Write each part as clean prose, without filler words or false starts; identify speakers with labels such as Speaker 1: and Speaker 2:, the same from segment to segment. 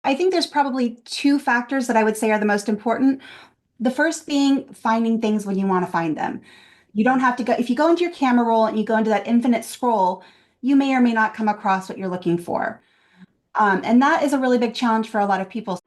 Speaker 1: I think there's probably two factors that I would say are the most important. The first being finding things when you want to find them. You don't have to go, if you go into your camera roll and you go into that infinite scroll, you may or may not come across what you're looking for. And that is a really big challenge for a lot of people.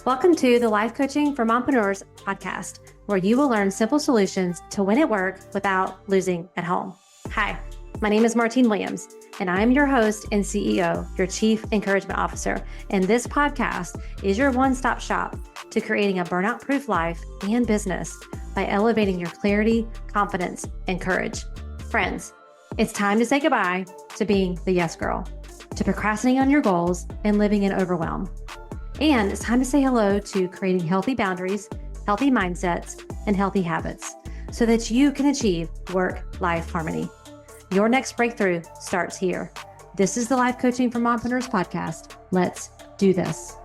Speaker 2: Welcome to the Life Coaching for Mompreneurs podcast, where you will learn simple solutions to win at work without losing at home. Hi, my name is Martine Williams, and I am your host and CEO, your Chief Encouragement Officer. And this podcast is your one-stop shop to creating a burnout-proof life and business by elevating your clarity, confidence, and courage. Friends, it's time to say goodbye to being the yes girl, to procrastinating on your goals and living in overwhelm. And it's time to say hello to creating healthy boundaries, healthy mindsets, and healthy habits so that you can achieve work-life harmony. Your next breakthrough starts here. This is the Life Coaching for Mompreneurs podcast. Let's do this.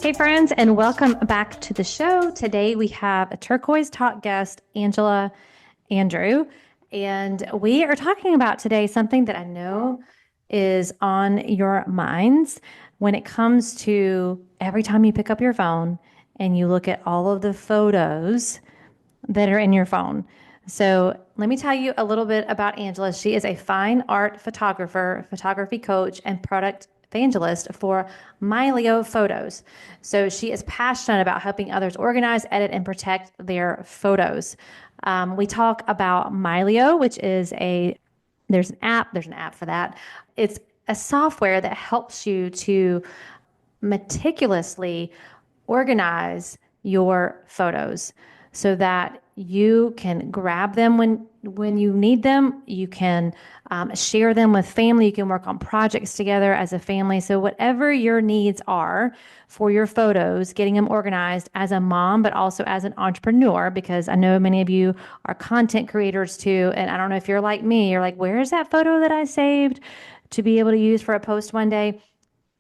Speaker 2: Hey friends, and welcome back to the show. Today we have a turquoise talk guest, Andrieux, and we are talking about today something that I know is on your minds when it comes to every time you pick up your phone and you look at all of the photos that are in your phone. So let me tell you a little bit about Angela. She is a fine art photographer, photography coach, and product evangelist for Mylio Photos. So she is passionate about helping others organize, edit, and protect their photos. We talk about Mylio, which is there's an app for that. It's a software that helps you to meticulously organize your photos so that you can grab them when you need them. You can share them with family. You can work on projects together as a family. So whatever your needs are for your photos, getting them organized as a mom, but also as an entrepreneur, because I know many of you are content creators too. And I don't know if you're like me, you're like, where is that photo that I saved to be able to use for a post one day?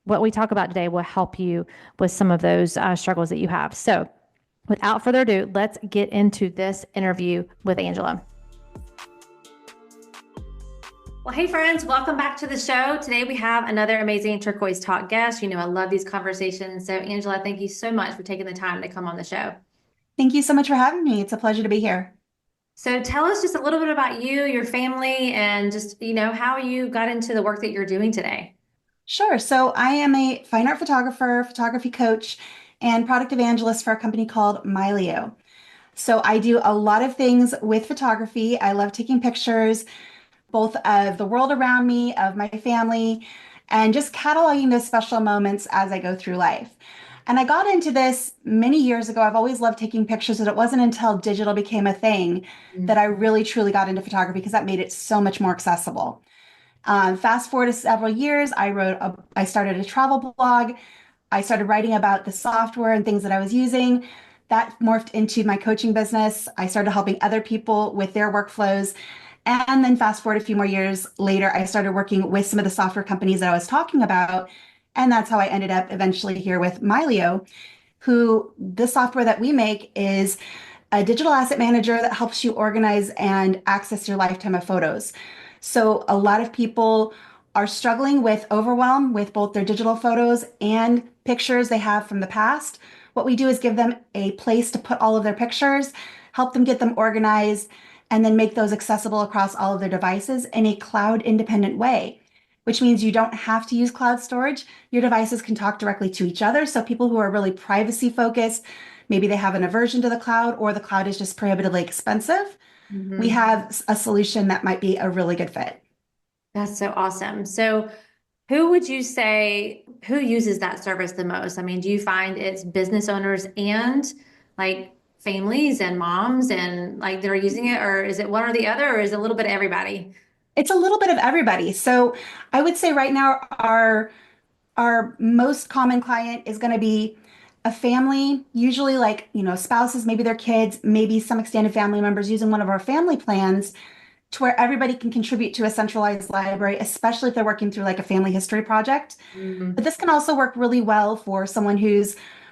Speaker 2: What we talk about today will help you with some of those struggles that you have. So without further ado, let's get into this interview with Angela. Well, hey friends, welcome back to the show. Today we have another amazing turquoise talk guest. You know, I love these conversations. So Angela, thank you so much for taking the time to come on the show.
Speaker 1: Thank you so much for having me. It's a pleasure to be here.
Speaker 2: So tell us just a little bit about you, your family, and just, how you got into the work that you're doing today.
Speaker 1: Sure. So I am a fine art photographer, photography coach, and product evangelist for a company called Mylio. So I do a lot of things with photography. I love taking pictures, both of the world around me, of my family, and just cataloging those special moments as I go through life. And I got into this many years ago. I've always loved taking pictures, and it wasn't until digital became a thing that I really truly got into photography because that made it so much more accessible. Fast forward to several years, I started a travel blog. I started writing about the software and things that I was using. That morphed into my coaching business. I started helping other people with their workflows. And then fast forward a few more years later, I started working with some of the software companies that I was talking about. And that's how I ended up eventually here with Mylio, who the software that we make is a digital asset manager that helps you organize and access your lifetime of photos. So a lot of people are struggling with overwhelm with both their digital photos and pictures they have from the past. What we do is give them a place to put all of their pictures, help them get them organized, and then make those accessible across all of their devices in a cloud independent way, which means you don't have to use cloud storage. Your devices can talk directly to each other. So people who are really privacy focused, maybe they have an aversion to the cloud or the cloud is just prohibitively expensive. We have a solution that might be a really good fit.
Speaker 2: That's so awesome. So who would you say, who uses that service the most? I mean, do you find it's business owners and like families and moms and like they're using it, or is it one or the other, or is it a little bit of everybody?
Speaker 1: It's a little bit of everybody. So I would say right now our most common client is going to be a family, usually like, spouses, maybe their kids, maybe some extended family members using one of our family plans to where everybody can contribute to a centralized library, especially if they're working through like a family history project. But this can also work really well for someone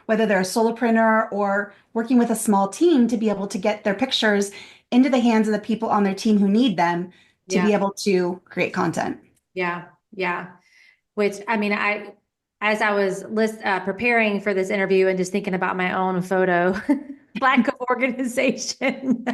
Speaker 1: whether they're a solopreneur or working with a small team to be able to get their pictures into the hands of the people on their team who need them to
Speaker 2: Yeah.
Speaker 1: be able to create content.
Speaker 2: Yeah. Yeah. Which I mean, as I was preparing for this interview and just thinking about my own photo lack of organization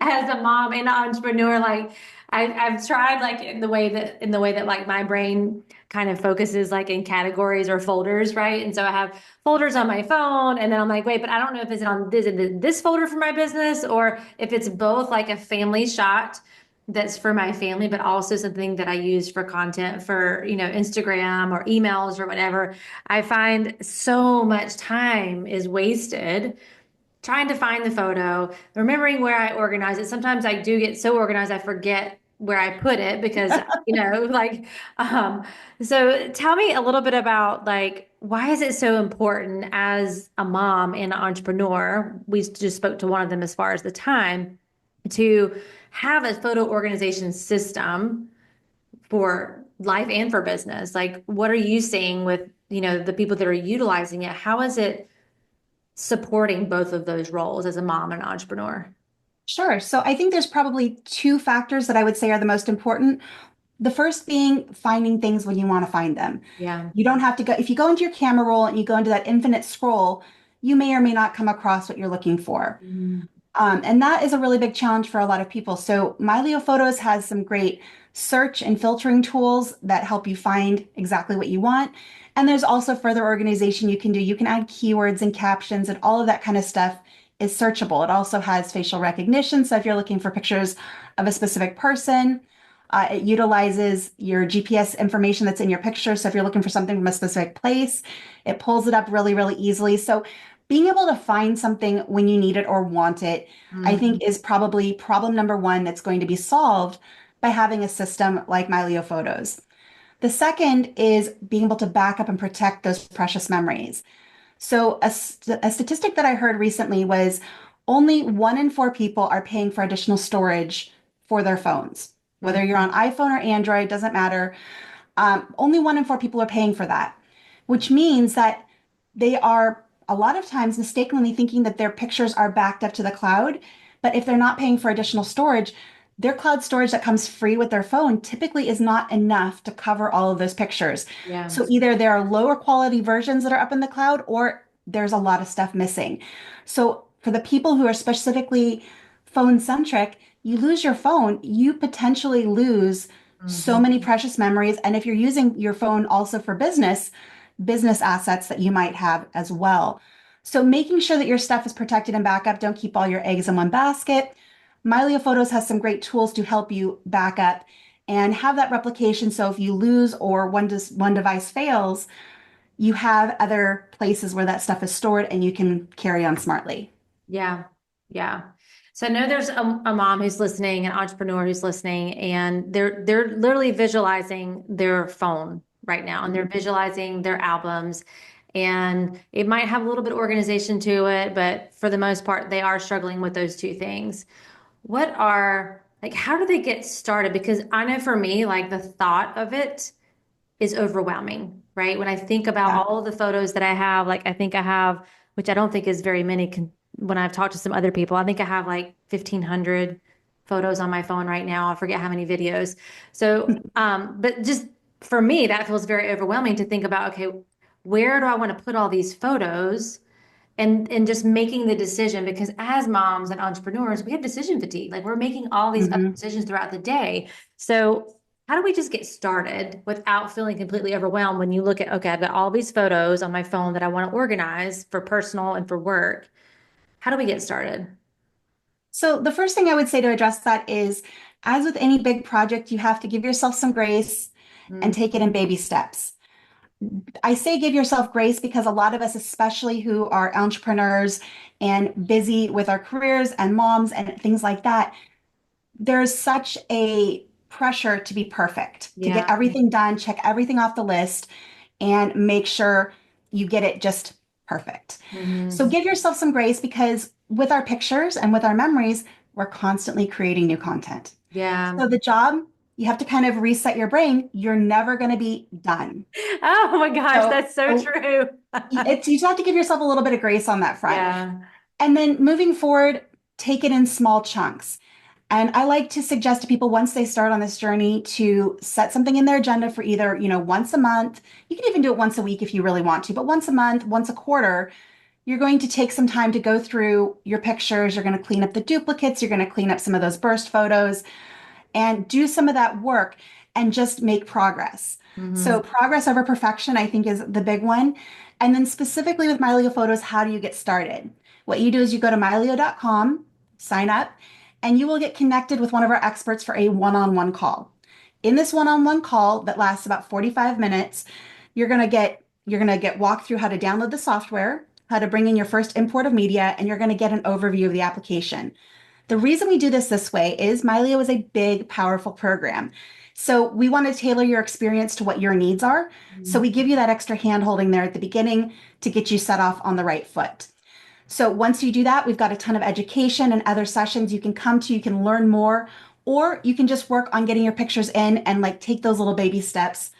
Speaker 2: as a mom and an entrepreneur, like I've tried like in the way that like my brain kind of focuses like in categories or folders, right? And so I have folders on my phone, and then I'm like, wait, but I don't know if it's on this folder for my business or if it's both like a family shot that's for my family, but also something that I use for content for, Instagram or emails or whatever. I find so much time is wasted trying to find the photo, remembering where I organize it. Sometimes I do get so organized I forget where I put it because, like, um, so tell me a little bit about like why is it so important as a mom and an entrepreneur? We just spoke to one of them as far as the time to have a photo organization system for life and for business. Like, what are you seeing with, the people that are utilizing it? How is it supporting both of those roles as a mom and entrepreneur?
Speaker 1: Sure. So I think there's probably two factors that I would say are the most important. The first being finding things when you want to find them.
Speaker 2: Yeah.
Speaker 1: You don't have to go, if you go into your camera roll and you go into that infinite scroll, you may or may not come across what you're looking for.
Speaker 2: Mm,
Speaker 1: And that is a really big challenge for a lot of people. So Mylio Photos has some great search and filtering tools that help you find exactly what you want. And there's also further organization you can do. You can add keywords and captions, and all of that kind of stuff is searchable. It also has facial recognition. So if you're looking for pictures of a specific person, it utilizes your GPS information that's in your picture. So if you're looking for something from a specific place, it pulls it up really, really easily. So being able to find something when you need it or want it, I
Speaker 2: mm,
Speaker 1: think is probably problem number one that's going to be solved by having a system like Mylio Photos. The second is being able to back up and protect those precious memories. So a statistic that I heard recently was only 1 in 4 people are paying for additional storage for their phones. Whether you're
Speaker 2: mm.
Speaker 1: on iPhone or Android, doesn't matter. Only 1 in 4 people are paying for that, which means that they are a lot of times mistakenly thinking that their pictures are backed up to the cloud. But if they're not paying for additional storage, their cloud storage that comes free with their phone typically is not enough to cover all of those pictures.
Speaker 2: Yeah.
Speaker 1: So either there are lower quality versions that are up in the cloud or there's a lot of stuff missing. So for the people who are specifically phone centric, you lose your phone, you potentially lose so
Speaker 2: Mhm.
Speaker 1: many precious memories. And if you're using your phone also for business assets that you might have as well. So making sure that your stuff is protected and back up, don't keep all your eggs in one basket. Mylio Photos has some great tools to help you back up and have that replication. So if you lose or one device fails, you have other places where that stuff is stored and you can carry on smartly.
Speaker 2: Yeah. Yeah. So I know there's a mom who's listening, an entrepreneur who's listening, and they're literally visualizing their phone right now, and they're visualizing their albums, and it might have a little bit of organization to it, but for the most part, they are struggling with those two things. What are like, how do they get started? Because I know for me, like the thought of it is overwhelming, right? When I think about
Speaker 1: Yeah.
Speaker 2: all of the photos that I have, like I think I have, which I don't think is very many when I've talked to some other people, I think I have like 1,500 photos on my phone right now. I forget how many videos. So, but just for me, that feels very overwhelming to think about, okay, where do I want to put all these photos? And just making the decision because as moms and entrepreneurs we have decision fatigue, like we're making all these other
Speaker 1: Mhm.
Speaker 2: decisions throughout the day. So how do we just get started without feeling completely overwhelmed when you look at, okay, I've got all these photos on my phone that I want to organize for personal and for work? How do we get started?
Speaker 1: So the first thing I would say to address that is, as with any big project, you have to give yourself some grace and
Speaker 2: Mm,
Speaker 1: take it in baby steps. I say give yourself grace because a lot of us, especially who are entrepreneurs and busy with our careers and moms and things like that, there's such a pressure to be perfect, to get
Speaker 2: yeah.
Speaker 1: everything done, check everything off the list, and make sure you get it just perfect. So
Speaker 2: Hmm.
Speaker 1: give yourself some grace because with our pictures and with our memories, we're constantly creating new content.
Speaker 2: Yeah.
Speaker 1: So the job, you have to kind of reset your brain. You're never going to be done.
Speaker 2: Oh my gosh,
Speaker 1: So
Speaker 2: that's so
Speaker 1: oh,
Speaker 2: true.
Speaker 1: you just have to give yourself a little bit of grace on that front.
Speaker 2: Yeah.
Speaker 1: And then moving forward, take it in small chunks. And I like to suggest to people once they start on this journey to set something in their agenda for either, once a month. You can even do it once a week if you really want to, but once a month, once a quarter, you're going to take some time to go through your pictures. You're going to clean up the duplicates. You're going to clean up some of those burst photos and do some of that work and just make progress.
Speaker 2: Hmm.
Speaker 1: So, progress over perfection, I think, is the big one. And then, specifically with Mylio Photos, how do you get started? What you do is you go to mylio.com, sign up, and you will get connected with one of our experts for a one on one call. In this one on one call that lasts about 45 minutes, you're going to get walked through how to download the software, how to bring in your first import of media, and you're going to get an overview of the application. The reason we do this way is Mylio is a big, powerful program. So we want to tailor your experience to what your needs are. So we give you that extra hand holding there at the beginning to get you set off on the right foot. So once you do that, we've got a ton of education and other sessions you can come to, you can learn more, or you can just work on getting your pictures in and like take those little baby steps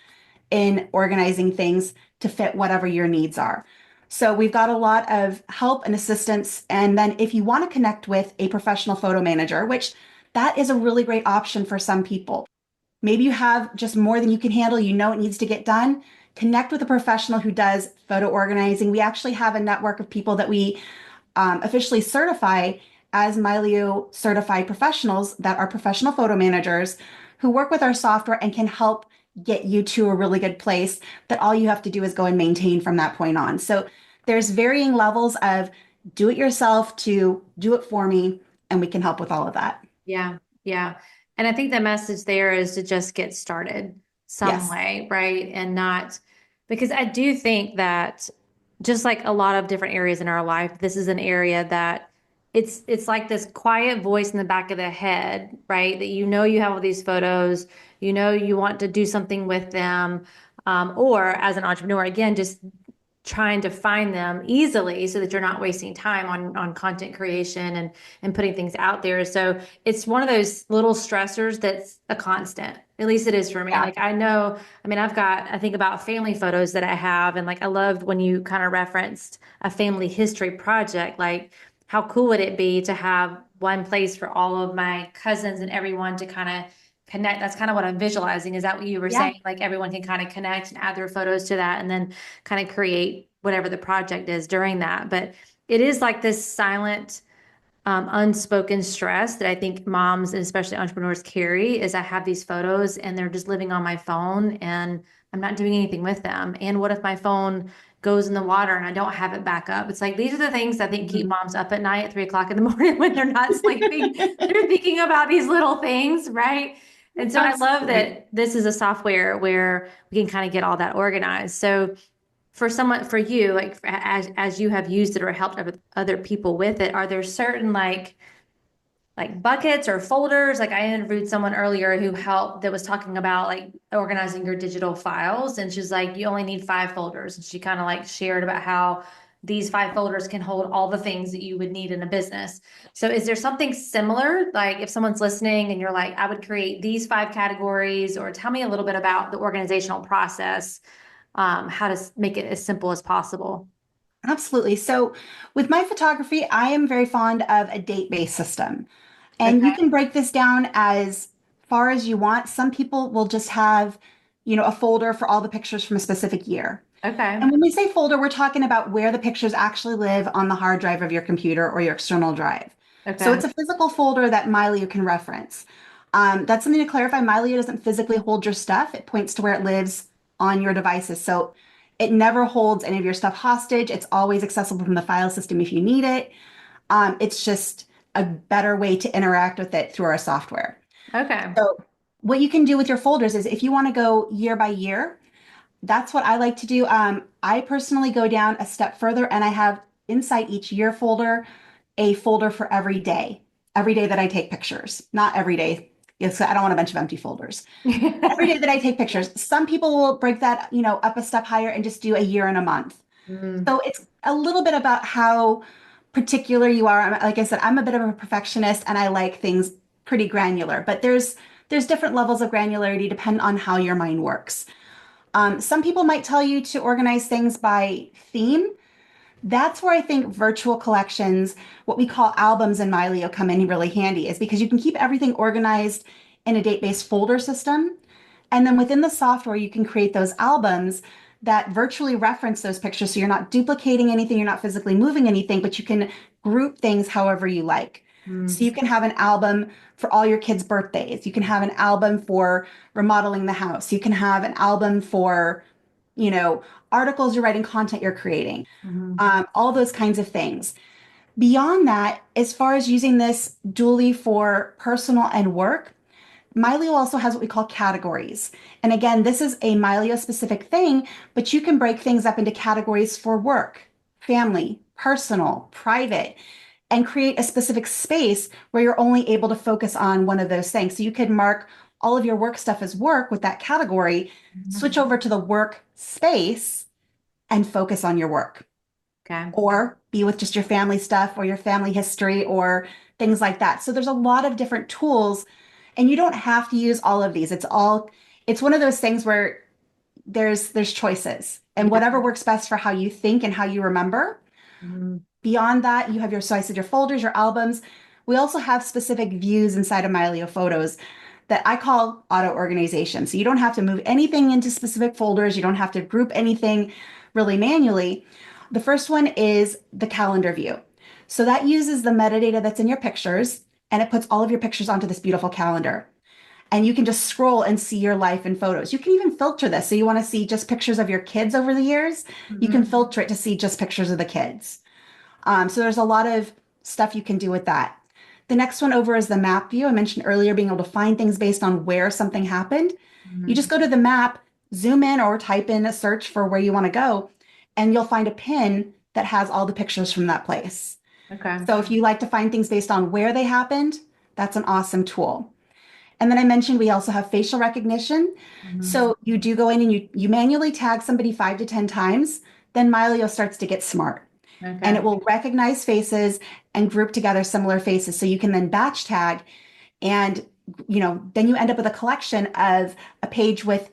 Speaker 1: in organizing things to fit whatever your needs are. So we've got a lot of help and assistance. And then if you want to connect with a professional photo manager, which that is a really great option for some people. Maybe you have just more than you can handle, you know it needs to get done. Connect with a professional who does photo organizing. We actually have a network of people that we officially certify as Mylio certified professionals that are professional photo managers who work with our software and can help get you to a really good place that all you have to do is go and maintain from that point on. So there's varying levels of do it yourself to do it for me, and we can help with all of that.
Speaker 2: Yeah, yeah. And I think the message there is to just get started some
Speaker 1: Yes.
Speaker 2: way, right? And not because I do think that just like a lot of different areas in our life, this is an area that it's like this quiet voice in the back of the head, right? That you know you have all these photos, you know you want to do something with them. Or as an entrepreneur, again, just trying to find them easily so that you're not wasting time on content creation and putting things out there. So it's one of those little stressors that's a constant. At least it is for me.
Speaker 1: Yeah.
Speaker 2: Like I know, I mean, I think about family photos that I have, and like I loved when you kind of referenced a family history project. Like, how cool would it be to have one place for all of my cousins and everyone to kind of connect? That's kind of what I'm visualizing. Is that what you were
Speaker 1: Yeah.
Speaker 2: saying? Like everyone can kind of connect and add their photos to that, and then kind of create whatever the project is during that. But it is like this silent, unspoken stress that I think moms and especially entrepreneurs carry is I have these photos and they're just living on my phone and I'm not doing anything with them. And what if my phone goes in the water and I don't have it back up? It's like these are the things I think keep
Speaker 1: Mhm.
Speaker 2: moms up at night at 3 o'clock in the morning when they're not sleeping. They're thinking about these little things, right? And so I love
Speaker 1: Absolutely.
Speaker 2: that this is a software where we can kind of get all that organized. So for someone, for you, like as you have used it or helped other people with it, are there certain like buckets or folders? Like I interviewed someone earlier who helped that was talking about like organizing your digital files, and she's like, you only need 5 folders, and she kind of like shared about how these 5 folders can hold all the things that you would need in a business. So is there something similar? Like if someone's listening and you're like, I would create these 5 categories, or tell me a little bit about the organizational process, how to make it as simple as possible.
Speaker 1: Absolutely. So, with my photography, I am very fond of a date-based system. And you
Speaker 2: Okay.
Speaker 1: can break this down as far as you want. Some people will just have, a folder for all the pictures from a specific year.
Speaker 2: Okay.
Speaker 1: And when we say folder, we're talking about where the pictures actually live on the hard drive of your computer or your external drive. So
Speaker 2: Okay.
Speaker 1: it's a physical folder that Mylio can reference. That's something to clarify. Mylio doesn't physically hold your stuff. It points to where it lives on your devices. So it never holds any of your stuff hostage. It's always accessible from the file system if you need it. It's just a better way to interact with it through our software.
Speaker 2: Okay.
Speaker 1: So what you can do with your folders is if you want to go year by year, that's what I like to do. I personally go down a step further and I have inside each year folder a folder for every day that I take pictures. Not every day. Yes, I don't want a bunch of empty folders. Every day that I take pictures. Some people will break that, up a step higher and just do a year and a month.
Speaker 2: Mm,
Speaker 1: So it's a little bit about how particular you are. Like I said, I'm a bit of a perfectionist and I like things pretty granular, but there's different levels of granularity depending on how your mind works. Some people might tell you to organize things by theme. That's where I think virtual collections, what we call albums in Mylio, come in really handy, is because you can keep everything organized in a date-based folder system. And then within the software, you can create those albums that virtually reference those pictures. So you're not duplicating anything, you're not physically moving anything, but you can group things however you like. So you can have an album for all your kids' birthdays. You can have an album for remodeling the house. You can have an album for, you know, articles you're writing, content you're creating, all those kinds of things. Beyond that, as far as using this dually for personal and work, Mylio also has what we call categories. And again, this is a Mylio specific thing, but you can break things up into categories for work, family, personal, private, and create a specific space where you're only able to focus on one of those things. So you could mark all of your work stuff as work with that category, switch over to the work space and focus on your work,
Speaker 2: Okay.
Speaker 1: or be with just your family stuff or your family history or things like that. So there's a lot of different tools and you don't have to use all of these. It's one of those things where there's choices and
Speaker 2: Yeah.
Speaker 1: whatever works best for how you think and how you remember.
Speaker 2: Mhm.
Speaker 1: Beyond that, you have your, so I said your folders, your albums. We also have specific views inside of Mylio Photos that I call auto organization. So you don't have to move anything into specific folders. You don't have to group anything really manually. The first one is the calendar view. So that uses the metadata that's in your pictures and it puts all of your pictures onto this beautiful calendar. And you can just scroll and see your life in photos. You can even filter this. So you want to see just pictures of your kids over the years, you can filter it to see just pictures of the kids. So there's a lot of stuff you can do with that. The next one over is the map view. I mentioned earlier being able to find things based on where something happened. You just go to the map, zoom in or type in a search for where you want to go, and you'll find a pin that has all the pictures from that place.
Speaker 2: Okay.
Speaker 1: So if you like to find things based on where they happened, that's an awesome tool. And then I mentioned we also have facial recognition. So you do go in and you manually tag somebody 5 to 10 times, then Mylio starts to get smart and
Speaker 2: Okay.
Speaker 1: it will recognize faces and group together similar faces. So you can then batch tag and then you end up with a collection of a page with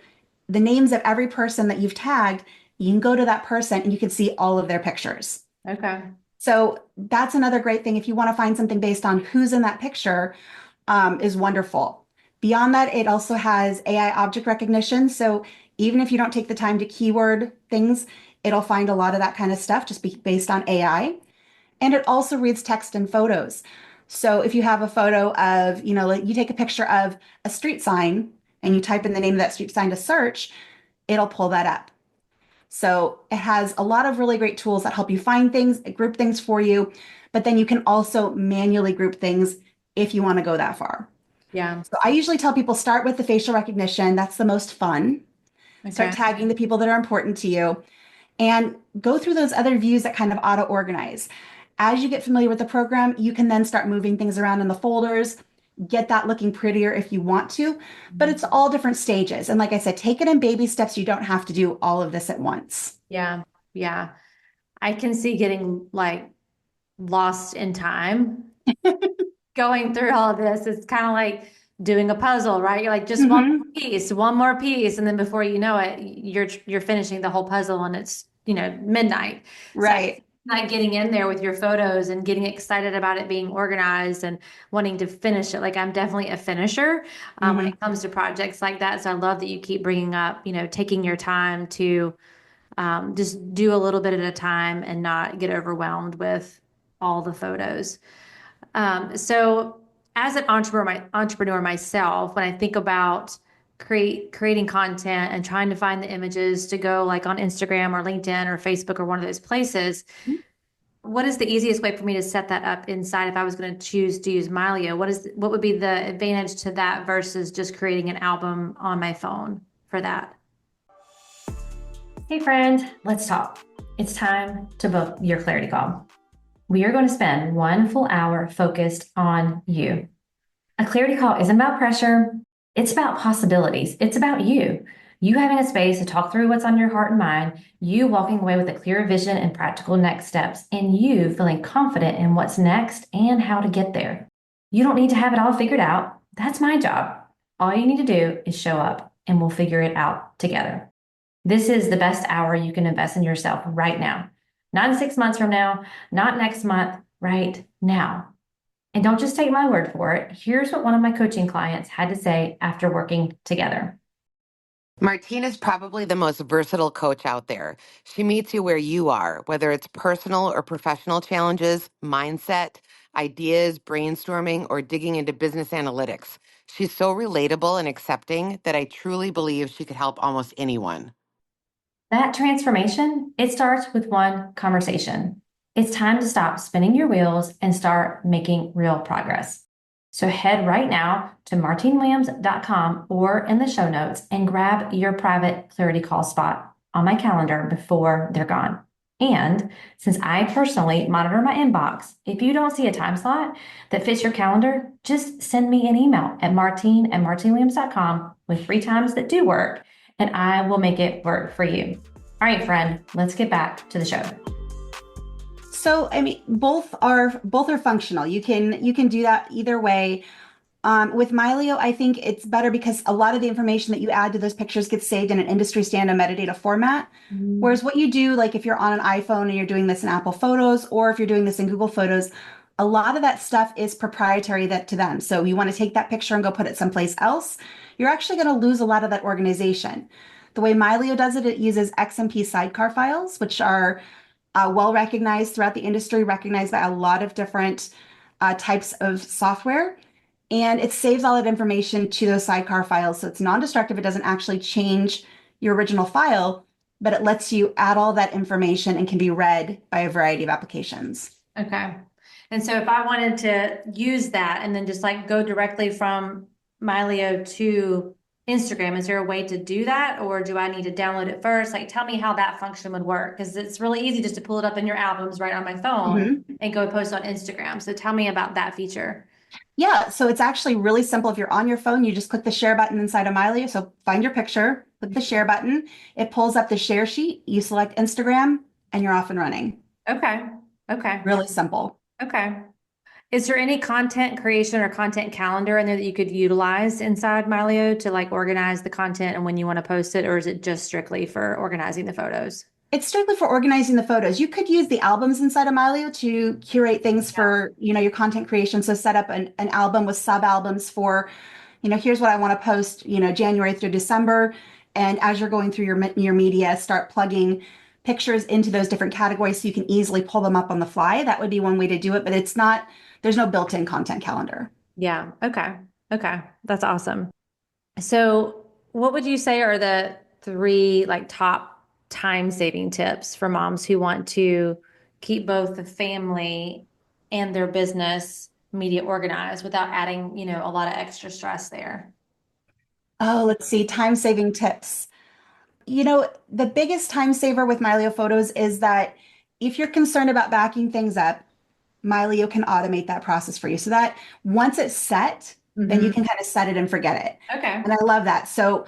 Speaker 1: the names of every person that you've tagged. You can go to that person and you can see all of their pictures.
Speaker 2: Okay.
Speaker 1: So that's another great thing. If you want to find something based on who's in that picture, is wonderful. Beyond that, it also has AI object recognition. So even if you don't take the time to keyword things, it'll find a lot of that kind of stuff just based on AI. And it also reads text and photos. So if you have a photo of, like you take a picture of a street sign and you type in the name of that street sign to search, it'll pull that up. So it has a lot of really great tools that help you find things, group things for you, but then you can also manually group things if you want to go that far.
Speaker 2: Yeah.
Speaker 1: So I usually tell people start with the facial recognition. That's the most fun. Start
Speaker 2: Okay.
Speaker 1: tagging the people that are important to you and go through those other views that kind of auto organize. As you get familiar with the program, you can then start moving things around in the folders, get that looking prettier if you want to, but it's all different stages. And like I said, take it in baby steps. You don't have to do all of this at once.
Speaker 2: Yeah. Yeah. I can see getting like lost in time going through all of this. It's kind of like doing a puzzle, right? You're like just
Speaker 1: Hmm.
Speaker 2: one more piece, and then before you know it, you're finishing the whole puzzle, and it's midnight. So
Speaker 1: Right.
Speaker 2: like getting in there with your photos and getting excited about it being organized and wanting to finish it. Like I'm definitely a finisher when
Speaker 1: Hmm.
Speaker 2: it comes to projects like that. So I love that you keep bringing up, taking your time to just do a little bit at a time and not get overwhelmed with all the photos. So as an entrepreneur myself, when I think about creating content and trying to find the images to go like on Instagram or LinkedIn or Facebook or one of those places, what is the easiest way for me to set that up inside if I was going to choose to use Mylio? What would be the advantage to that versus just creating an album on my phone for that? Hey friend, let's talk. It's time to book your clarity call. We are going to spend 1 full hour focused on you. A clarity call isn't about pressure. It's about possibilities. It's about you. You having a space to talk through what's on your heart and mind, you walking away with a clear vision and practical next steps, and you feeling confident in what's next and how to get there. You don't need to have it all figured out. That's my job. All you need to do is show up and we'll figure it out together. This is the best hour you can invest in yourself right now. not in 6 months from now, not next month, right now. And don't just take my word for it. Here's what one of my coaching clients had to say after working together.
Speaker 3: Martine is probably the most versatile coach out there. She meets you where you are, whether it's personal or professional challenges, mindset, ideas, brainstorming, or digging into business analytics. She's so relatable and accepting that I truly believe she could help almost anyone.
Speaker 2: That transformation, it starts with one conversation. It's time to stop spinning your wheels and start making real progress. So head right now to martinewilliams.com or in the show notes and grab your private clarity call spot on my calendar before they're gone. And since I personally monitor my inbox, if you don't see a time slot that fits your calendar, just send me an email at martinewilliams.com with 3 times that do work, and I will make it work for you. All right, friend, let's get back to the show.
Speaker 1: So, I mean, both are functional. You can do that either way. With Mylio, I think it's better because a lot of the information that you add to those pictures gets saved in an industry standard metadata format. Whereas what you do, like if you're on an iPhone and you're doing this in Apple Photos, or if you're doing this in Google Photos, a lot of that stuff is proprietary to them. So you want to take that picture and go put it someplace else, you're actually going to lose a lot of that organization. The way Mylio does it, it uses XMP sidecar files, which are well recognized throughout the industry, recognized by a lot of different types of software. And it saves all that information to those sidecar files. So it's non-destructive. It doesn't actually change your original file, but it lets you add all that information and can be read by a variety of applications.
Speaker 2: Okay. And so if I wanted to use that and then just like go directly from Mylio to Instagram, is there a way to do that? Or do I need to download it first? Like, tell me how that function would work. Because it's really easy just to pull it up in your albums right on my phone
Speaker 1: Mhm.
Speaker 2: and go post on Instagram. So tell me about that feature.
Speaker 1: Yeah, so it's actually really simple. If you're on your phone, you just click the share button inside of Mylio. So find your picture, click the share button. It pulls up the share sheet. You select Instagram, and you're off and running.
Speaker 2: Okay. Okay.
Speaker 1: Really simple.
Speaker 2: Okay. Is there any content creation or content calendar in there that you could utilize inside Mylio to like organize the content and when you want to post it, or is it just strictly for organizing the photos?
Speaker 1: It's strictly for organizing the photos. You could use the albums inside of Mylio to curate things for, your content creation. So set up an album with sub albums for, here's what I want to post, January through December. And as you're going through your media, start plugging pictures into those different categories so you can easily pull them up on the fly. That would be one way to do it, but there's no built-in content calendar.
Speaker 2: Yeah. Okay. Okay. That's awesome. So, what would you say are the three like top time saving tips for moms who want to keep both the family and their business media organized without adding, a lot of extra stress there?
Speaker 1: Oh, let's see, time-saving tips. The biggest time saver with Mylio Photos is that if you're concerned about backing things up, Mylio can automate that process for you. So that once it's set, then you
Speaker 2: Hmm.
Speaker 1: can kind of set it and forget it.
Speaker 2: Okay.
Speaker 1: And I love that. So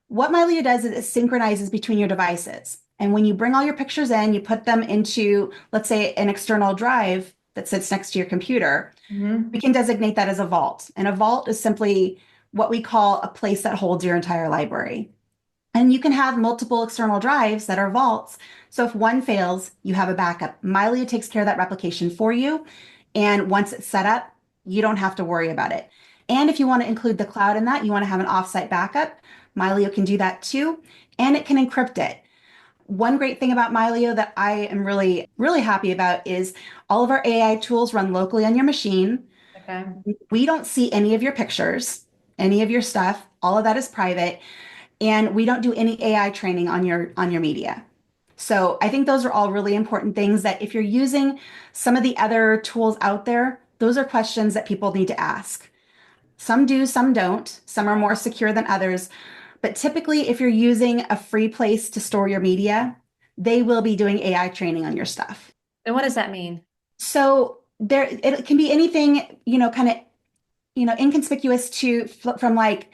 Speaker 1: what Mylio does is it synchronizes between your devices. And when you bring all your pictures in, you put them into, let's say, an external drive that sits next to your computer.
Speaker 2: Hmm.
Speaker 1: We can designate that as a vault. And a vault is simply what we call a place that holds your entire library. And you can have multiple external drives that are vaults. So if one fails, you have a backup. Mylio takes care of that replication for you. And once it's set up, you don't have to worry about it. And if you want to include the cloud in that, you want to have an offsite backup, Mylio can do that too. And it can encrypt it. One great thing about Mylio that I am really, really happy about is all of our AI tools run locally on your machine.
Speaker 2: Okay.
Speaker 1: We don't see any of your pictures, any of your stuff. All of that is private. And we don't do any AI training on your media. So I think those are all really important things that if you're using some of the other tools out there, those are questions that people need to ask. Some do, some don't. Some are more secure than others. But typically, if you're using a free place to store your media, they will be doing AI training on your stuff.
Speaker 2: And what does that mean?
Speaker 1: So there, it can be anything, kind of, inconspicuous from like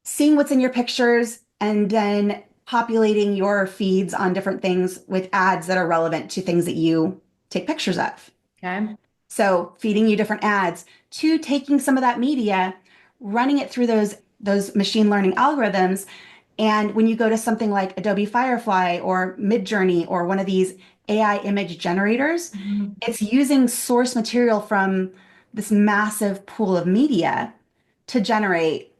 Speaker 1: seeing what's in your pictures and then populating your feeds on different things with ads that are relevant to things that you take pictures of.
Speaker 2: Okay.
Speaker 1: So feeding you different ads to taking some of that media, running it through those machine learning algorithms. And when you go to something like Adobe Firefly or Midjourney or one of these AI image generators.
Speaker 2: Mhm.
Speaker 1: It's using source material from this massive pool of media to generate,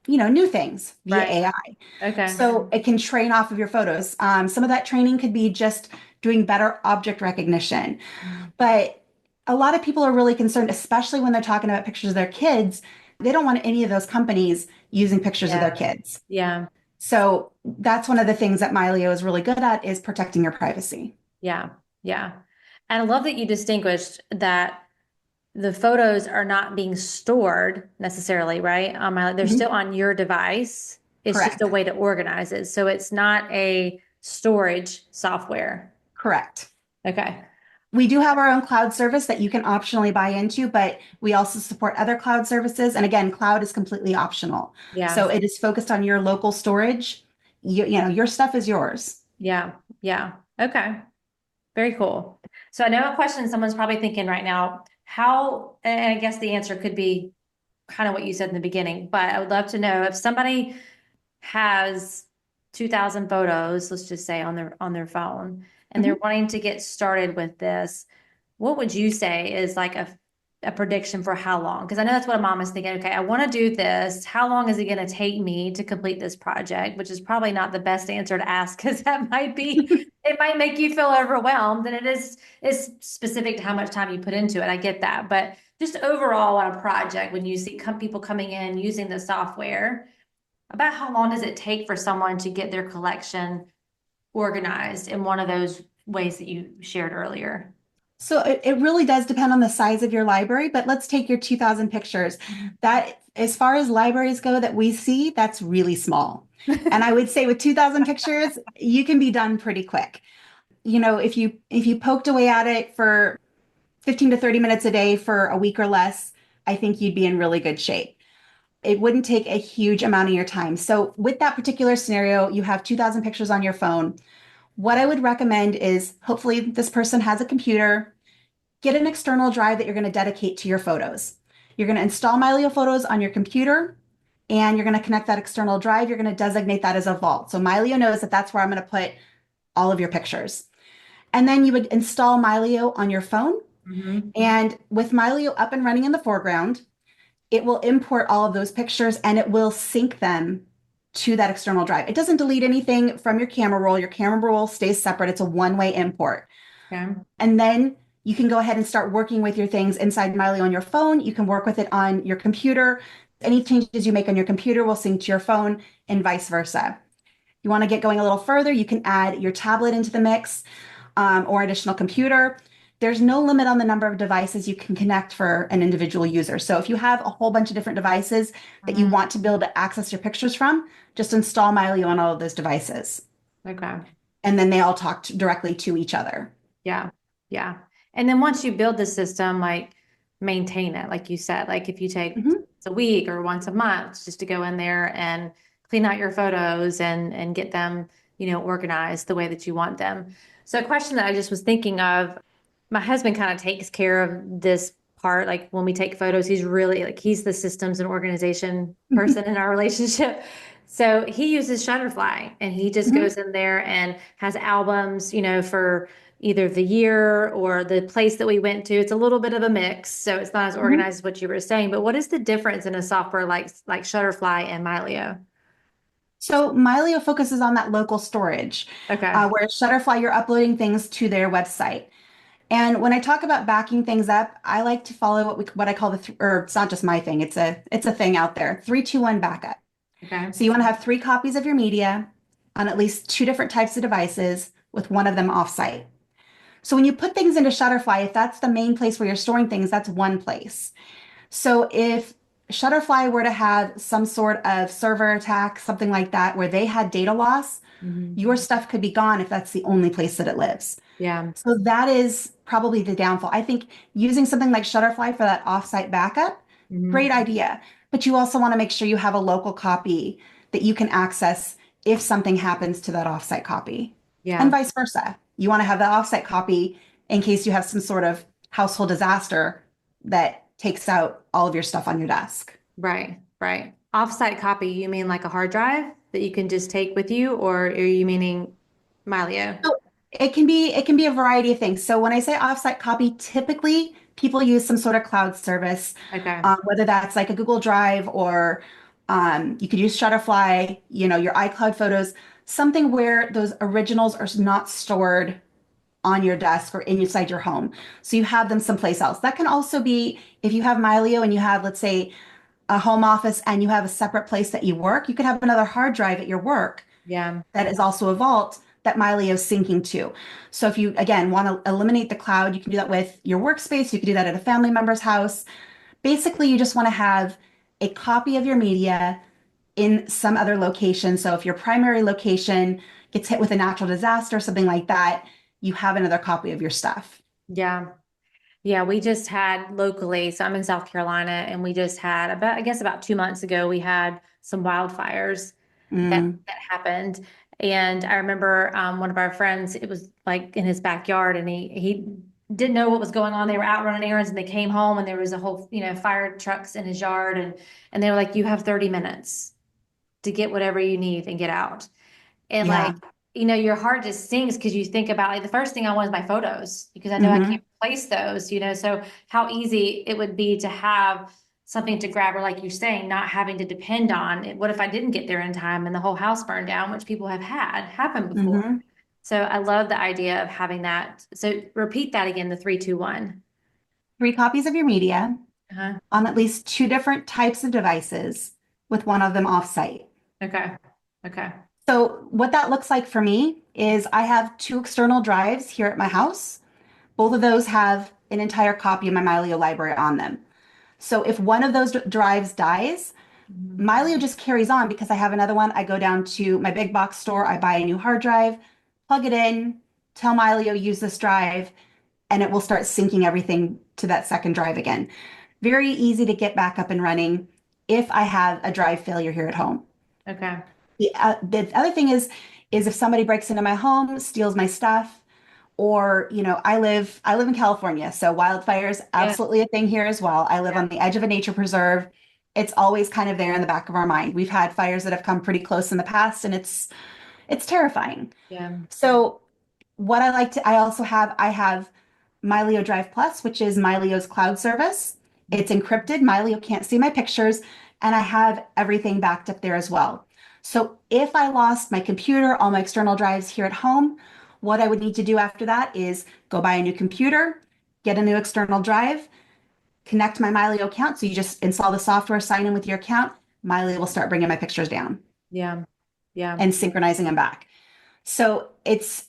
Speaker 1: new things via
Speaker 2: Right.
Speaker 1: AI.
Speaker 2: Okay.
Speaker 1: So it can train off of your photos. Some of that training could be just doing better object recognition.
Speaker 2: Mhm.
Speaker 1: But a lot of people are really concerned, especially when they're talking about pictures of their kids. They don't want any of those companies using pictures of their
Speaker 2: Yeah.
Speaker 1: kids.
Speaker 2: Yeah.
Speaker 1: So that's one of the things that Mylio is really good at is protecting your privacy.
Speaker 2: Yeah. Yeah. And I love that you distinguished that the photos are not being stored necessarily, right? They're still
Speaker 1: Mhm.
Speaker 2: on your device. It's just a
Speaker 1: Correct.
Speaker 2: way to organize it. So it's not a storage software.
Speaker 1: Correct.
Speaker 2: Okay.
Speaker 1: We do have our own cloud service that you can optionally buy into, but we also support other cloud services. And again, cloud is completely optional.
Speaker 2: Yeah.
Speaker 1: So it is focused on your local storage. Your stuff is yours.
Speaker 2: Yeah. Yeah. Okay. Very cool. So I know a question someone's probably thinking right now, how, and I guess the answer could be kind of what you said in the beginning, but I would love to know if somebody has 2,000 photos, let's just say on their phone, and they're
Speaker 1: Mhm.
Speaker 2: wanting to get started with this, what would you say is like a prediction for how long? Because I know that's what a mom is thinking. Okay, I want to do this. How long is it going to take me to complete this project? Which is probably not the best answer to ask because that might be, it might make you feel overwhelmed. And it's specific to how much time you put into it. I get that. But just overall on a project, when you see people coming in using the software, about how long does it take for someone to get their collection organized in one of those ways that you shared earlier?
Speaker 1: So it really does depend on the size of your library, but let's take your 2000 pictures. That, as far as libraries go that we see, that's really small. And I would say with 2000 pictures, you can be done pretty quick. If you poked away at it for 15 to 30 minutes a day for a week or less, I think you'd be in really good shape. It wouldn't take a huge amount of your time. So with that particular scenario, you have 2000 pictures on your phone. What I would recommend is hopefully this person has a computer. Get an external drive that you're going to dedicate to your photos. You're going to install Mylio Photos on your computer and you're going to connect that external drive. You're going to designate that as a vault. So Mylio knows that that's where I'm going to put all of your pictures. And then you would install Mylio on your phone.
Speaker 2: Mm-hmm.
Speaker 1: And with Mylio up and running in the foreground, it will import all of those pictures and it will sync them to that external drive. It doesn't delete anything from your camera roll. Your camera roll stays separate. It's a one-way import.
Speaker 2: Okay.
Speaker 1: And then you can go ahead and start working with your things inside Mylio on your phone. You can work with it on your computer. Any changes you make on your computer will sync to your phone and vice versa. You want to get going a little further, you can add your tablet into the mix or additional computer. There's no limit on the number of devices you can connect for an individual user. So if you have a whole bunch of different devices that you
Speaker 2: Mhm.
Speaker 1: want to be able to access your pictures from, just install Mylio on all of those devices.
Speaker 2: Okay.
Speaker 1: And then they all talk directly to each other.
Speaker 2: Yeah. Yeah. And then once you build the system, like maintain it, like you said, like if you take
Speaker 1: Mhm.
Speaker 2: a week or once a month just to go in there and clean out your photos and get them, organized the way that you want them. So a question that I just was thinking of, my husband kind of takes care of this part. Like when we take photos, he's really like he's the systems and organization person in our relationship. So he uses Shutterfly and he just
Speaker 1: Mhm.
Speaker 2: goes in there and has albums, for either the year or the place that we went to. It's a little bit of a mix, so it's not as
Speaker 1: Mhm.
Speaker 2: organized as what you were saying. But what is the difference in a software like Shutterfly and Mylio?
Speaker 1: So Mylio focuses on that local storage,
Speaker 2: Okay.
Speaker 1: whereas Shutterfly, you're uploading things to their website. And when I talk about backing things up, I like to follow what I call or it's not just my thing. It's a thing out there. 3-2-1 backup.
Speaker 2: Okay.
Speaker 1: So you want to have 3 copies of your media on at least 2 different types of devices with one of them offsite. So when you put things into Shutterfly, if that's the main place where you're storing things, that's one place. So if Shutterfly were to have some sort of server attack, something like that, where they had data loss,
Speaker 2: Hmm.
Speaker 1: your stuff could be gone if that's the only place that it lives.
Speaker 2: Yeah.
Speaker 1: So that is probably the downfall. I think using something like Shutterfly for that offsite backup, great
Speaker 2: Hmm.
Speaker 1: idea. But you also want to make sure you have a local copy that you can access if something happens to that offsite copy, and
Speaker 2: Yeah.
Speaker 1: vice versa. You want to have that offsite copy in case you have some sort of household disaster that takes out all of your stuff on your desk.
Speaker 2: Right. Right. Offsite copy, you mean like a hard drive that you can just take with you, or are you meaning Mylio?
Speaker 1: It can be a variety of things. So when I say offsite copy, typically people use some sort of cloud service,
Speaker 2: Okay.
Speaker 1: whether that's like a Google Drive or you could use Shutterfly, your iCloud photos, something where those originals are not stored on your desk or inside your home. So you have them someplace else. That can also be if you have Mylio and you have, let's say, a home office and you have a separate place that you work, you could have another hard drive at your work
Speaker 2: Yeah.
Speaker 1: that is also a vault that Mylio is syncing to. So if you, again, want to eliminate the cloud, you can do that with your workspace. You can do that at a family member's house. Basically, you just want to have a copy of your media in some other location. So if your primary location gets hit with a natural disaster, something like that, you have another copy of your stuff.
Speaker 2: Yeah. Yeah, we just had locally, so I'm in South Carolina, and we just had about, I guess about 2 months ago, we had some wildfires that
Speaker 1: Mm,
Speaker 2: that happened. And I remember one of our friends, it was like in his backyard, and he didn't know what was going on. They were out running errands, and they came home, and there was a whole, fire trucks in his yard, and they were like, "You have 30 minutes to get whatever you need and get out." And like,
Speaker 1: yeah.
Speaker 2: your heart just sings because you think about, like, the first thing I want is my photos because I know I
Speaker 1: Hmm.
Speaker 2: can't replace those. So how easy it would be to have something to grab, or like you're saying, not having to depend on it. What if I didn't get there in time and the whole house burned down, which people have had happen before.
Speaker 1: Hmm.
Speaker 2: So I love the idea of having that. So repeat that again, the 3, 2, 1.
Speaker 1: 3 copies of your media
Speaker 2: Uh-huh.
Speaker 1: on at least 2 different types of devices with one of them offsite.
Speaker 2: Okay. Okay.
Speaker 1: So what that looks like for me is I have 2 external drives here at my house. Both of those have an entire copy of my Mylio library on them. So if one of those drives dies,
Speaker 2: Mhm.
Speaker 1: Mylio just carries on because I have another one. I go down to my big box store, I buy a new hard drive, plug it in, tell Mylio use this drive, and it will start syncing everything to that second drive again. Very easy to get back up and running if I have a drive failure here at home.
Speaker 2: Okay.
Speaker 1: The other thing is if somebody breaks into my home, steals my stuff, or I live in California, so wildfires
Speaker 2: Yeah.
Speaker 1: absolutely a thing here as well. I live
Speaker 2: Yeah.
Speaker 1: on the edge of a nature preserve. It's always kind of there in the back of our mind. We've had fires that have come pretty close in the past, and it's terrifying.
Speaker 2: Yeah.
Speaker 1: So what I have Mylio Drive Plus, which is Mylio's cloud service. It's encrypted. Mylio can't see my pictures, and I have everything backed up there as well. So if I lost my computer, all my external drives here at home, what I would need to do after that is go buy a new computer, get a new external drive, connect my Mylio account. So you just install the software, sign in with your account. Mylio will start bringing my pictures down
Speaker 2: Yeah. Yeah.
Speaker 1: and synchronizing them back. So it's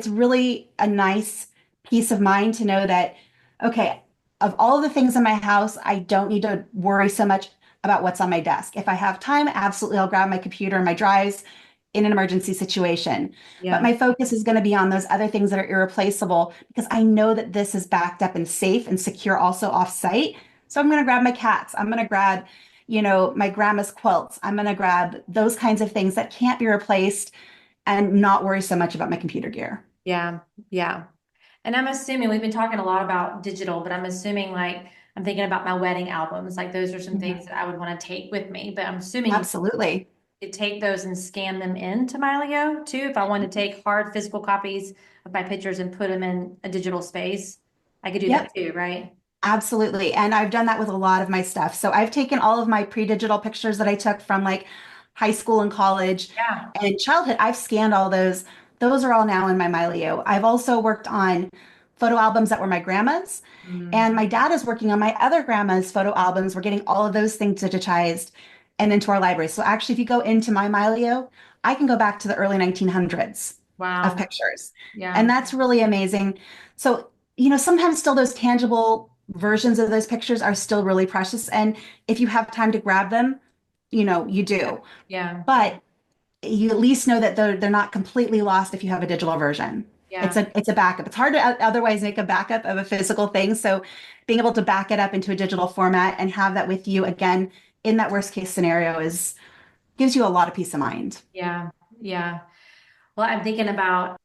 Speaker 1: really a nice peace of mind to know that, okay, of all the things in my house, I don't need to worry so much about what's on my desk. If I have time, absolutely, I'll grab my computer and my drives in an emergency situation. But
Speaker 2: Yeah.
Speaker 1: my focus is going to be on those other things that are irreplaceable because I know that this is backed up and safe and secure also off site. So I'm going to grab my cats. I'm going to grab, my grandma's quilts. I'm going to grab those kinds of things that can't be replaced and not worry so much about my computer gear.
Speaker 2: Yeah. Yeah. And I'm assuming we've been talking a lot about digital, but I'm assuming, like, I'm thinking about my wedding albums. Like, those are some things
Speaker 1: Mhm.
Speaker 2: that I would want to take with me. But I'm assuming you
Speaker 1: Absolutely.
Speaker 2: could take those and scan them into Mylio too. If I wanted to take hard physical copies of my pictures and put them in a digital space, I could do that
Speaker 1: Yep.
Speaker 2: too, right?
Speaker 1: Absolutely. And I've done that with a lot of my stuff. So I've taken all of my pre-digital pictures that I took from like high school and college
Speaker 2: Yeah.
Speaker 1: and childhood. I've scanned all those. Those are all now in my Mylio. I've also worked on photo albums that were my grandma's.
Speaker 2: Mm.
Speaker 1: And my dad is working on my other grandma's photo albums. We're getting all of those things digitized and into our library. So actually, if you go into my Mylio, I can go back to the early 1900s of
Speaker 2: Wow.
Speaker 1: pictures. And
Speaker 2: Yeah.
Speaker 1: that's really amazing. So sometimes still those tangible versions of those pictures are still really precious. And if you have time to grab them, you do.
Speaker 2: Yeah.
Speaker 1: But you at least know that they're not completely lost if you have a digital version. It's
Speaker 2: Yeah.
Speaker 1: a backup. It's hard to otherwise make a backup of a physical thing. So being able to back it up into a digital format and have that with you again in that worst case scenario is gives you a lot of peace of mind.
Speaker 2: Yeah. Yeah. Well, I'm thinking about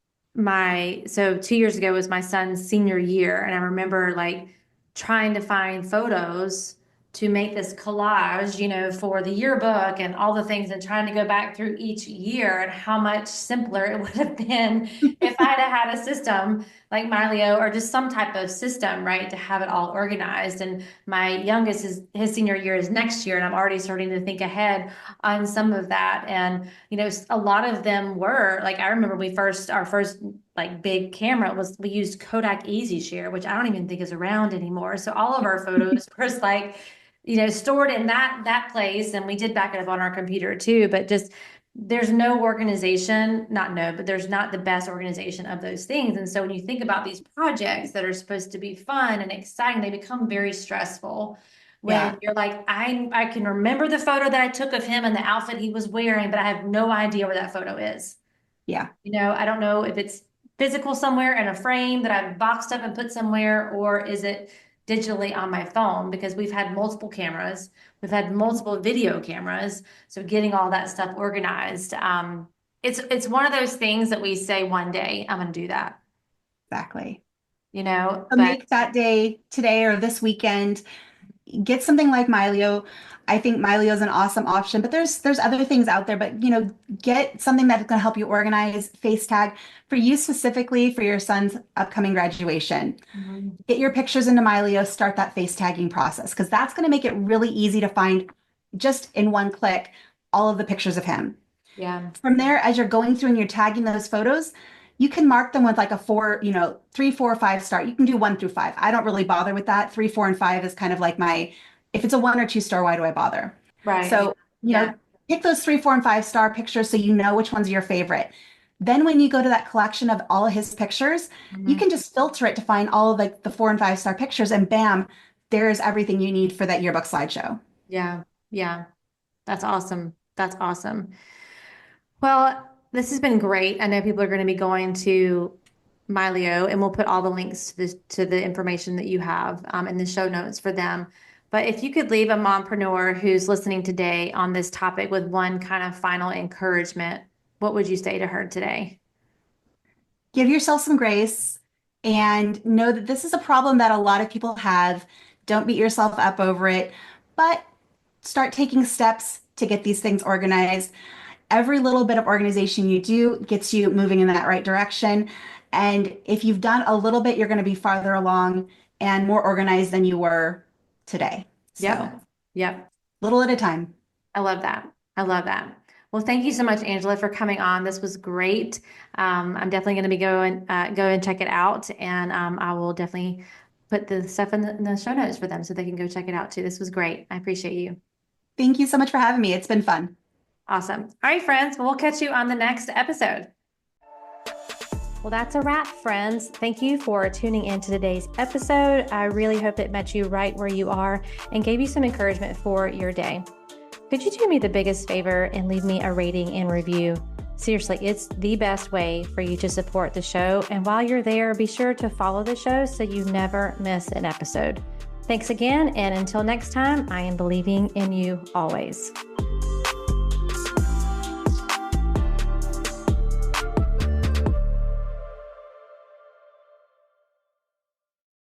Speaker 2: so 2 years ago was my son's senior year, and I remember like trying to find photos to make this collage, for the yearbook and all the things and trying to go back through each year and how much simpler it would have been if I'd have had a system like Mylio or just some type of system, right, to have it all organized. And my youngest his senior year is next year, and I'm already starting to think ahead on some of that. And, a lot of them were like, I remember our first like big camera we used Kodak Easy Share, which I don't even think is around anymore. So all of our photos were like, stored in that place, and we did back it up on our computer too, but just there's no organization, but there's not the best organization of those things. And so when you think about these projects that are supposed to be fun and exciting, they become very stressful
Speaker 1: Yeah.
Speaker 2: when you're like, I can remember the photo that I took of him and the outfit he was wearing, but I have no idea where that photo is.
Speaker 1: Yeah.
Speaker 2: I don't know if it's physical somewhere in a frame that I've boxed up and put somewhere, or is it digitally on my phone, because we've had multiple cameras, we've had multiple video cameras. So getting all that stuff organized, it's one of those things that we say one day I'm going to do that,
Speaker 1: Exactly. So
Speaker 2: but
Speaker 1: make that day today or this weekend. Get something like Mylio. I think Mylio is an awesome option, but there's other things out there. But get something that's going to help you organize, face tag for you specifically for your son's upcoming graduation.
Speaker 2: Mhm.
Speaker 1: Get your pictures into Mylio, start that face tagging process because that's going to make it really easy to find just in one click all of the pictures of him.
Speaker 2: Yeah,
Speaker 1: From there, as you're going through and you're tagging those photos, you can mark them with like a 4, 3, 4, 5 star. You can do 1 through 5. I don't really bother with that. 3, 4, and 5 is kind of like if it's a 1 or 2 star, why do I bother?
Speaker 2: right.
Speaker 1: So,
Speaker 2: Yeah.
Speaker 1: pick those 3, 4, and 5 star pictures so you know which one's your favorite. Then when you go to that collection of all of his pictures, you
Speaker 2: Mhm.
Speaker 1: can just filter it to find all of like the 4 and 5 star pictures, and bam, there's everything you need for that yearbook slideshow.
Speaker 2: Yeah. Yeah. That's awesome. That's awesome. Well, this has been great. I know people are going to be going to Mylio, and we'll put all the links to the information that you have in the show notes for them. But if you could leave a mompreneur who's listening today on this topic with one kind of final encouragement, what would you say to her today?
Speaker 1: Give yourself some grace and know that this is a problem that a lot of people have. Don't beat yourself up over it, but start taking steps to get these things organized. Every little bit of organization you do gets you moving in that right direction. And if you've done a little bit, you're going to be farther along and more organized than you were today. So,
Speaker 2: Yep. Yep.
Speaker 1: little at a time.
Speaker 2: I love that. I love that. Well, thank you so much, Angela, for coming on. This was great. I'm definitely going to be go and check it out, and I will definitely put the stuff in the show notes for them so they can go check it out too. This was great. I appreciate you.
Speaker 1: Thank you so much for having me. It's been fun.
Speaker 2: Awesome. All right, friends. Well, we'll catch you on the next episode. Well, that's a wrap, friends. Thank you for tuning in to today's episode. I really hope it met you right where you are and gave you some encouragement for your day. Could you do me the biggest favor and leave me a rating and review? Seriously, it's the best way for you to support the show. And while you're there, be sure to follow the show so you never miss an episode. Thanks again. And until next time, I am believing in you always.